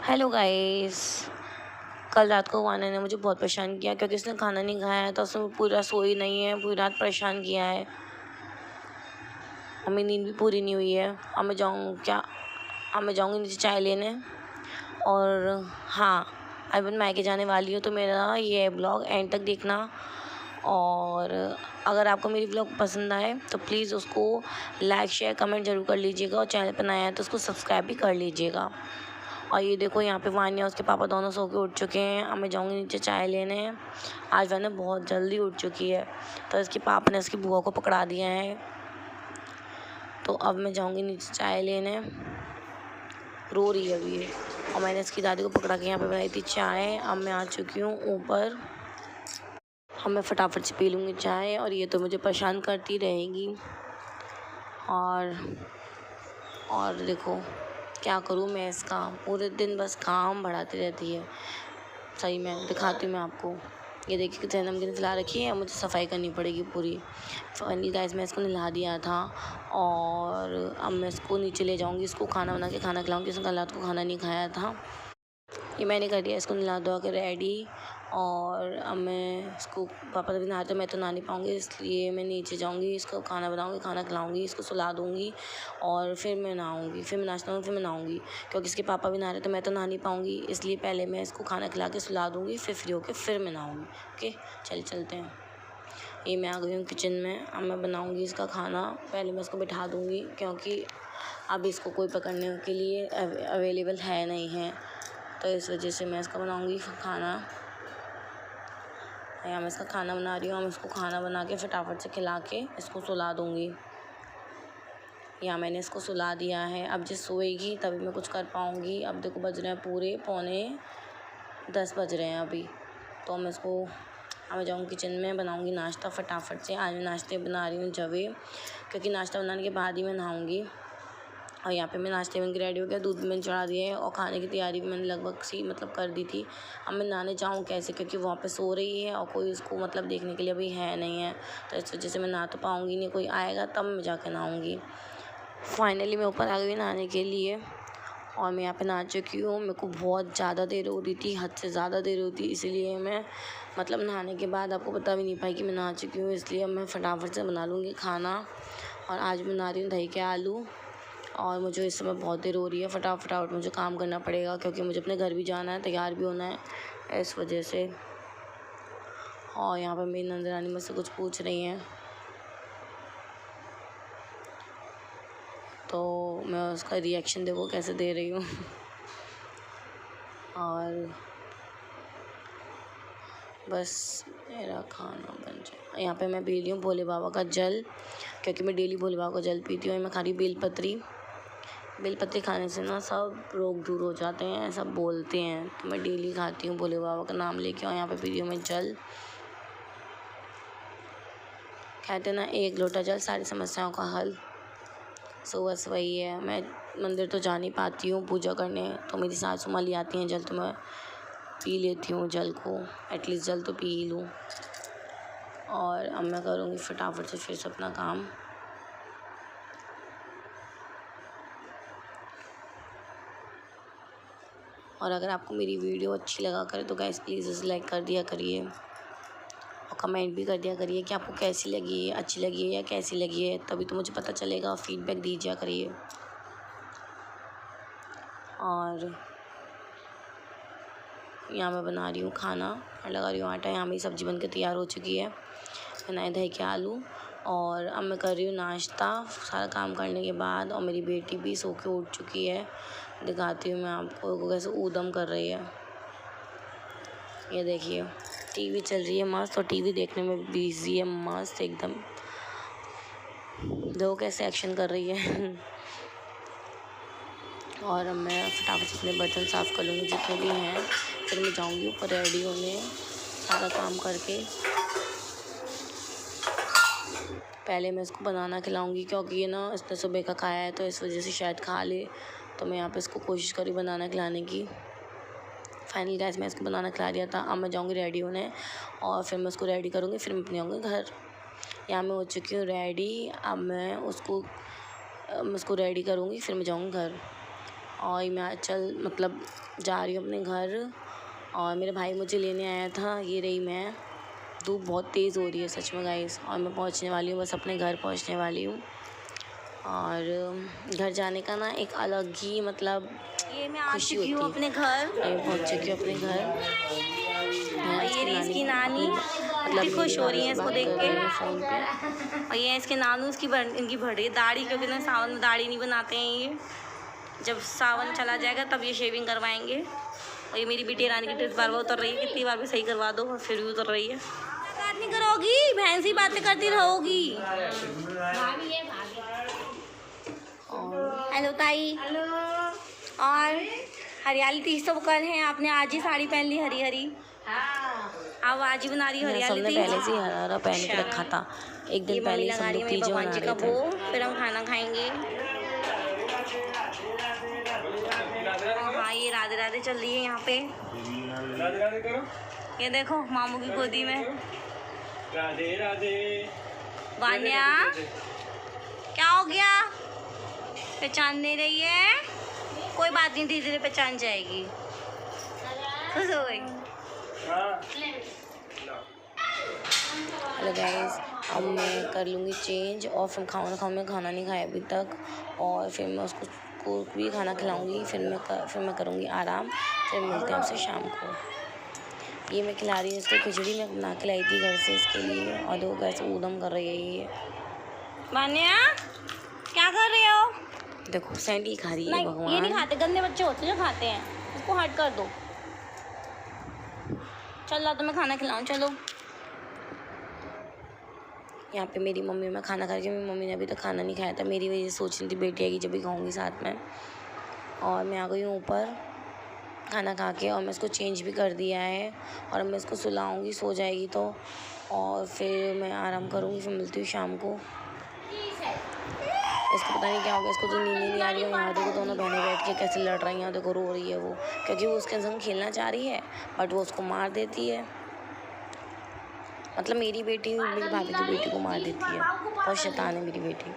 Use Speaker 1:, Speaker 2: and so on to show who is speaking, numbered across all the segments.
Speaker 1: Hello guys. कल रात को वाना ने मुझे बहुत परेशान किया क्योंकि उसने खाना नहीं खाया है, तो उसने पूरा सोई नहीं है, पूरी रात परेशान किया है। हमें नींद भी पूरी नहीं हुई है। अब मैं जाऊँगी नीचे चाय लेने। और हाँ, अभी मैं मायके जाने वाली हूँ, तो मेरा ये ब्लॉग एंड तक देखना। और अगर आपको मेरी ब्लॉग पसंद आए तो प्लीज़ उसको लाइक शेयर कमेंट ज़रूर कर लीजिएगा, और चैनल पर नया है तो उसको सब्सक्राइब भी कर लीजिएगा। और ये देखो, यहाँ पे वान्या उसके पापा दोनों सो के उठ चुके हैं। अब मैं जाऊँगी नीचे चाय लेने। आज वान्या बहुत जल्दी उठ चुकी है, तो इसके पापा ने इसकी बुआ को पकड़ा दिया है। तो अब मैं जाऊँगी नीचे चाय लेने। रो रही है अभी ये, और मैंने इसकी दादी को पकड़ा के यहाँ पे बनाई थी चाय। अब मैं आ चुकी हूँ ऊपर। अब मैं फटाफट से पी लूँगी चाय, और ये तो मुझे परेशान करती रहेगी। और देखो क्या करूँ मैं इसका, पूरे दिन बस काम बढ़ाती रहती है। सही में दिखाती हूँ मैं आपको। ये देखिए कितने नमकीन खिला रखी है, मुझे सफाई करनी पड़ेगी पूरी। फाइनली गाइस, मैं इसको नहला दिया था, और अब मैं इसको नीचे ले जाऊँगी, इसको खाना बना के खाना खिलाऊँगी। इसने कल रात को खाना नहीं खाया था। ये मैंने कर दिया इसको नहला धुला के रेडी। और अब मैं इसको, पापा तभी नहाते, मैं तो नहा नहीं पाऊँगी, इसलिए मैं नीचे जाऊँगी, इसको खाना बनाऊँगी, खाना खिलाऊँगी, इसको सुला दूँगी, और फिर मैं नहाऊँगी, फिर मैं नाश्ता करूँगी, फिर मैं नहाऊँगी। क्योंकि इसके पापा भी नहा रहे तो मैं तो नहा नहीं पाऊँगी, इसलिए पहले मैं इसको खाना खिला के सुला दूँगी, फिर फ्री होकर फिर मैं नहाऊँगी। ओके, चलते हैं। ये मैं आ गई हूँ किचन में। अब मैं बनाऊँगी इसका खाना। पहले मैं इसको बिठा दूँगी, क्योंकि अब इसको कोई पकड़ने के लिए अवेलेबल है नहीं है, तो इस वजह से मैं इसका बनाऊँगी खाना। यहाँ मैं इसका खाना बना रही हूँ। मैं इसको खाना बना के फटाफट से खिला के इसको सुला दूँगी। यहाँ मैंने इसको सुला दिया है। अब जब सोएगी तभी मैं कुछ कर पाऊँगी। अब देखो बज रहे हैं पूरे 9:45 बज रहे हैं अभी। तो मैं इसको, अब मैं जाऊँगी किचन में, बनाऊँगी नाश्ता फटाफट से। आज मैं नाश्ते बना रही हूँ जवे, क्योंकि नाश्ता बनाने के बाद ही मैं नहाऊँगी। और यहाँ पे मैं नाश्ते में रेडी हो गया, दूध भी मैंने चढ़ा दिया है, और खाने की तैयारी भी मैंने लगभग सी कर दी थी। अब मैं नहाने जाऊँ कैसे, क्योंकि वहाँ पे सो रही है और कोई उसको देखने के लिए अभी है नहीं है, तो इस वजह से मैं नहा तो पाऊँगी नहीं। कोई आएगा तब मैं जाके नहाऊँगी। फाइनली मैं ऊपर आ गई नहाने के लिए, और मैं यहाँ पे नहा चुकी हूँ। मेरे को बहुत ज़्यादा देर हो रही थी, हद से ज़्यादा देर होती, इसलिए मैं नहाने के बाद आपको बता भी नहीं पाई कि मैं नहा चुकी हूँ। इसलिए अब मैं फटाफट से बना लूँगी खाना। और आज बना रही हूँ दही के आलू। और मुझे इस समय बहुत देर हो रही है, फटाफट मुझे काम करना पड़ेगा, क्योंकि मुझे अपने घर भी जाना है, तैयार भी होना है, इस वजह से। और यहाँ पर मेरी नंदरानी मुझसे कुछ पूछ रही हैं, तो मैं उसका रिएक्शन देखो कैसे दे रही हूँ। और बस मेरा खाना बन जाए। यहाँ पे मैं पी रही हूँ भोले बाबा का जल, क्योंकि मैं डेली भोले बाबा का जल पीती हूँ। मैं खा रही बेलपत्री खाने से ना सब रोग दूर हो जाते हैं, सब बोलते हैं, तो मैं डेली खाती हूँ भोले बाबा का नाम लेके। और यहाँ पे पी रही हूँ मैं जल। कहते हैं ना, एक लोटा जल सारी समस्याओं का हल। सो बस वही है। मैं मंदिर तो जा नहीं पाती हूँ पूजा करने, तो मेरी सासू माँ ले आती हैं जल, तो मैं पी लेती हूँ जल को, एटलीस्ट जल तो पी ही लूँ। और अब मैं करूँगी फटाफट से फिर से अपना काम। और अगर आपको मेरी वीडियो अच्छी लगा करे तो गाइस प्लीज़ इसे लाइक कर दिया करिए, और कमेंट भी कर दिया करिए कि आपको कैसी लगी है, अच्छी लगी है या कैसी लगी है, तभी तो मुझे पता चलेगा। फीडबैक दीजिए करिए। और यहाँ मैं बना रही हूँ खाना और लगा रही हूँ आटा। यहाँ मेरी सब्ज़ी बनकर तैयार हो चुकी है। बनाए दही के आलू, और अब मैं कर रही हूँ नाश्ता सारा काम करने के बाद। और मेरी बेटी भी सो के उठ चुकी है। दिखाती हूँ मैं आपको कैसे ऊधम कर रही है। ये देखिए टीवी चल रही है मस्त, और टीवी देखने में बिजी है मस्त एकदम। देखो कैसे एक्शन कर रही है। और अब मैं फटाफट से अपने बर्तन साफ़ कर लूँगी जितने भी हैं, फिर मैं जाऊँगी ऊपर रेडी होने सारा काम करके। पहले मैं इसको बनाना खिलाऊँगी, क्योंकि ये ना इसने सुबह का खाया है, तो इस वजह से शायद खा ले, तो मैं यहाँ पे इसको कोशिश करी बनाना खिलाने की। फाइनली गाइस, मैं इसको बनाना खिला दिया था। अब मैं जाऊँगी रेडी होने, और फिर मैं उसको रेडी करूँगी, फिर मैं अपने आऊँगी घर। यहाँ मैं हो चुकी हूँ रेडी। अब मैं उसको रेडी करूँगी, फिर मैं जाऊँगी घर। और मैं मतलब जा रही हूँ अपने घर। और मेरे भाई मुझे लेने आया था, ये रही मैं। धूप बहुत तेज़ हो रही है सच में गाइस, और मैं पहुँचने वाली हूँ, बस अपने घर पहुँचने वाली हूँ। और घर जाने का ना एक अलग ही मतलब
Speaker 2: ये मैं आ
Speaker 1: खुशी
Speaker 2: चुकी हूँ
Speaker 1: होती
Speaker 2: अपने घर।
Speaker 1: है। मैं पहुँच चुकी हूँ अपने घर।
Speaker 2: और ये रही इसकी नानी,
Speaker 1: मतलब
Speaker 2: कितनी खुश हो रही है इसको देख के।
Speaker 1: फ़ोन पे।
Speaker 2: और ये इसके नानू, इनकी बढ़ रही है दाढ़ी, क्योंकि ना सावन में दाढ़ी नहीं बनाते हैं ये। जब सावन चला जाएगा तब ये शेविंग करवाएंगे। और ये मेरी बेटी रानी की ड्रेस बार बार उतर रही है, कितनी बार भी सही करवा दो और फिर भी उतर रही है। बात नहीं करोगी, बहन सी बातें करती रहोगी। हेलो ताई। हेलो। और हरियाली तीज तो कल है, आपने आज ही साड़ी पहन ली हरी हरी। अब आज ही बना रही हरियाली तीज।
Speaker 1: पहले से हरा हरा पहन के रखा था, एक दिन पहले
Speaker 2: लगा रही है मेरी भगवान जी का भोग, फिर हम खाना खाएंगे। हाँ, ये राधे राधे चल रही है यहाँ पे। राधे राधे करो। ये देखो मामू की गोदी में राधे राधे। वान्या क्या हो गया, पहचान नहीं रही है? कोई बात नहीं, धीरे धीरे पहचान जाएगी। खुश हो गई।
Speaker 1: हेलो गाइस, अब मैं कर लूँगी चेंज और फिर खाना खाऊँ। मैं खाना नहीं खाया अभी तक, और फिर मैं उसको भी खाना खिलाऊँगी। फिर मैं करूँगी आराम। फिर मिलते हैं आपसे शाम को। ये मैं खिला रही हूँ इसको खिचड़ी, मैं बना के लाई थी घर से इसके लिए। और देखो कैसे ऊधम कर रही है ये।
Speaker 2: वान्या क्या कर रहे हो?
Speaker 1: देखो सैंडी खा रही है। भगवान,
Speaker 2: ये नहीं खाते, गंदे बच्चे होते जो खाते हैं, इसको हट कर दो। चल ला, तो मैं खाना खिलाऊं, चलो।
Speaker 1: यहाँ पे मेरी मम्मी, मैं खाना खा रही थी, मेरी मम्मी ने अभी तक खाना नहीं खाया था। मेरी वजह से सोच रही थी बेटी आएगी जब भी खाऊंगी साथ में। और मैं आ गई हूँ ऊपर खाना खा के, और मैं इसको चेंज भी कर दिया है। और मैं इसको सुलाऊंगी, सो जाएगी तो, और फिर मैं आराम करूँगी। फिर मिलती हूँ शाम को। इसको पता नहीं क्या हो गया, इसको तो नींद नहीं आ रही है। यहाँ देखो दोनों बहनें बैठ के कैसे लड़ रही हैं, देखो रो रही है वो, क्योंकि वो उसके संग खेलना चाह रही है बट वो उसको मार देती है। मतलब मेरी बेटी मेरी भाभी की बेटी को मार देती है। बहुत शैतान है मेरी बेटी।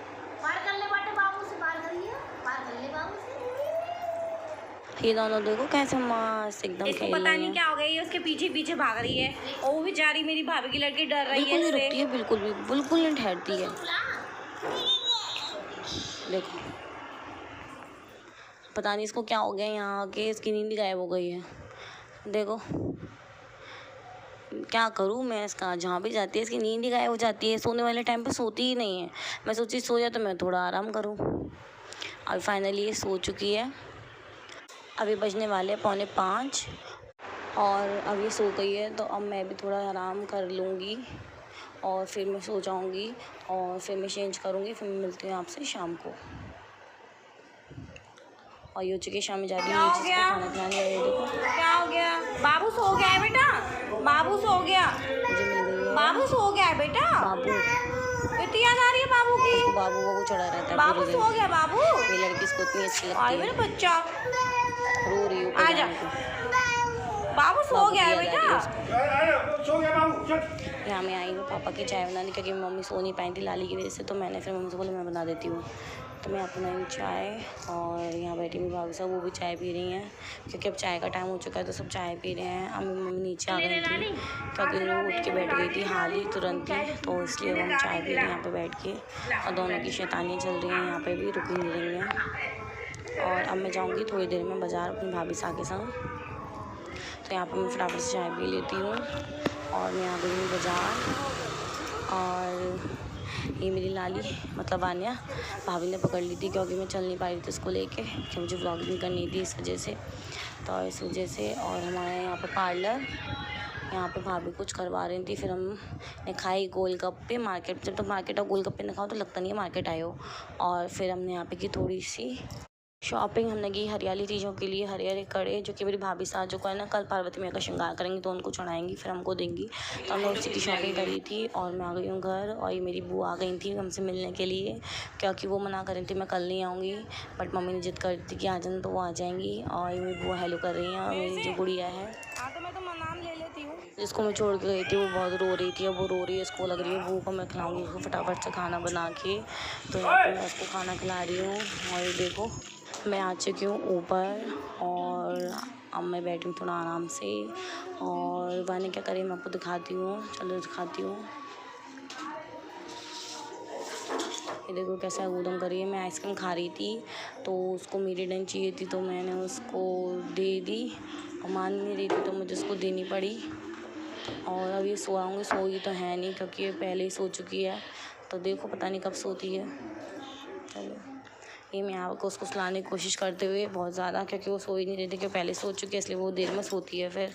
Speaker 1: ये दोनों देखो कैसे मस्त एकदम
Speaker 2: इसको
Speaker 1: खेल
Speaker 2: पता
Speaker 1: रही
Speaker 2: नहीं
Speaker 1: हैं।
Speaker 2: क्या हो गया, ये उसके पीछे पीछे भाग रही है। और वो बेचारी मेरी भाभी की लड़की डर रही है
Speaker 1: बिल्कुल नहीं
Speaker 2: इससे।
Speaker 1: रुकती है, बिल्कुल नहीं ठहरती है। देखो पता नहीं इसको क्या हो गया, यहाँ आके इसकी नींद गायब हो गई है। देखो क्या करूँ मैं इसका, जहाँ भी जाती है इसकी नींद ही गायब हो जाती है। सोने वाले टाइम पे सोती ही नहीं है। मैं सोची सो जाए तो मैं थोड़ा आराम करूँ। अब फाइनली ये सो चुकी है। अभी बजने वाले 4:45 और अब ये सो गई है, तो अब मैं भी थोड़ा आराम कर लूँगी और फिर मैं सो जाऊँगी। और फिर मैं चेंज करूँगी। फिर मैं मिलती हूँ आपसे शाम को। और ये हो चुकी है शाम में, जा रही हूँ नीचे खाना खिलाने। देखो
Speaker 2: क्या हो गया, बाबू सो गया है बेटा, बाबू सो गया,
Speaker 1: मुझे मिल गई है।
Speaker 2: बाबू सो गया है बेटा।
Speaker 1: बाबू,
Speaker 2: इतनी याद आ रही है बाबू की।
Speaker 1: उसको बाबू चढ़ा रहता है
Speaker 2: बाबू
Speaker 1: पूरे दिन।
Speaker 2: सो गया बाबू।
Speaker 1: ये लड़की इसको इतनी अच्छी लगती
Speaker 2: आई
Speaker 1: है।
Speaker 2: मेरा बच्चा,
Speaker 1: रो रही हूँ
Speaker 2: आजा। बाबू सो गया है बेटा।
Speaker 1: यहाँ मैं आई हूँ पापा की चाय बनाने, क्योंकि मम्मी सो नहीं पाई थी लाली की वजह से। तो मैंने फिर मम्मी से बोला मैं बना देती हूँ। तो मैं अपना ही चाय, और यहाँ बैठी हुई भाभी साहब वो भी चाय पी रही हैं, क्योंकि अब चाय का टाइम हो चुका है तो सब चाय पी रहे हैं। अब मम्मी नीचे आ गई थी क्योंकि वो उठ के बैठ गई थी हाल ही तुरंत ही, तो इसलिए हम चाय पी रहे हैं यहाँ पे बैठ के। और दोनों की शैतानियाँ चल रही हैं यहाँ पे भी, रुक नहीं रही हैं। और अब मैं जाऊँगी थोड़ी देर में बाज़ार अपनी भाभी साहब के संग। तो यहाँ पर मैं फटाफट से चाय पी लेती हूँ। और मैं आ गई हूँ बाज़ार। और ये मेरी लाली मतलब वान्या भाभी ने पकड़ ली थी, क्योंकि मैं चल नहीं पा रही थी उसको लेके, कि मुझे व्लॉगिंग करनी थी इस वजह से। तो इस वजह से। और हमारे यहाँ पे पार्लर, यहाँ पे भाभी कुछ करवा रही थी। फिर हमने खाई गोलगप्पे मार्केट। जब तो मार्केट और गोलगप्पे न खाओ तो लगता नहीं है मार्केट आए हो। और फिर हमने यहाँ पे की थोड़ी सी शॉपिंग। हमने की हरियाली चीज़ों के लिए, हरे कड़े जो कि मेरी भाभी साथ जो को है ना कल पार्वती मैया का श्रृंगार करेंगी तो उनको चढ़ाएंगी, फिर हमको देंगी। तो हमने उसी की शॉपिंग करी थी। और मैं आ गई हूँ घर। और ये मेरी बुआ आ गई थी हमसे मिलने के लिए, क्योंकि वो मना कर रही थी मैं कल नहीं आऊँगी, बट मम्मी ने जिद कर दी थी कि आ जाना, तो वो आ जाएंगी। और ये मेरी बुआ हेलो कर रही हैं। और मेरी जो गुड़िया है जिसको मैं छोड़ के गई थी वो बहुत रो रही थी। अब वो रो रही है, इसको लग रही है भूख, मैं खिलाऊँगी उसको फटाफट से खाना बना के। तो यहाँ पर मैं उसको खाना खिला रही हूँ। और ये देखो मैं आ चुकी हूँ ऊपर और अब मैं बैठी हूँ थोड़ा आराम से। और वानी क्या करे मैं आपको दिखाती हूँ, चलो दिखाती हूँ। ये देखो कैसा ऊधम कर रही है। मैं आइसक्रीम खा रही थी तो उसको मेरीडेन चाहिए थी तो मैंने उसको दे दी और मान नहीं रही थी तो मुझे उसको देनी पड़ी। और अब ये सोआऊँगी, सोई तो है नहीं क्योंकि ये पहले ही सो चुकी है, तो देखो पता नहीं कब सोती है। चलो ये मैं आपको उसको सुलाने की कोशिश करते हुए बहुत ज़्यादा, क्योंकि वो सो ही नहीं रही थी, क्योंकि पहले सो चुकी है इसलिए वो देर में सोती है फिर।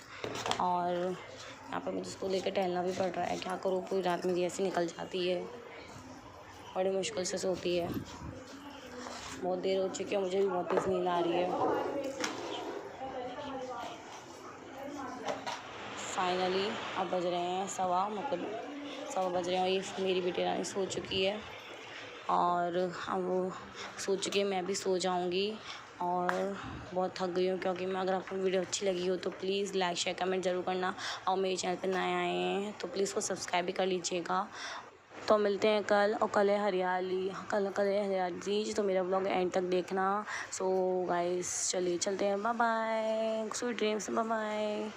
Speaker 1: और यहाँ पर मुझे उसको लेकर टहलना भी पड़ रहा है, क्या करूँ, पूरी रात मेरी ऐसी निकल जाती है, बड़ी मुश्किल से सोती है। बहुत देर हो चुकी है, मुझे भी बहुत तेज़ नींद आ रही है। फाइनली अब बज रहे हैं 1:15, मतलब 1:15 बज रहे हैं और ये मेरी बेटी रानी सो चुकी है और अब वो सो चुकी है, मैं भी सो जाऊंगी। और बहुत थक गई हूँ, क्योंकि मैं, अगर आपको वीडियो अच्छी लगी हो तो प्लीज़ लाइक शेयर कमेंट ज़रूर करना। और मेरे चैनल पर नए आए हैं तो प्लीज़ वो सब्सक्राइब भी कर लीजिएगा। तो मिलते हैं कल, और कल है हरियाली, कल है हरियाली, तो मेरा ब्लॉग एंड तक देखना। सो गाइस चलिए चलते हैं, bye bye, sweet dreams, bye bye.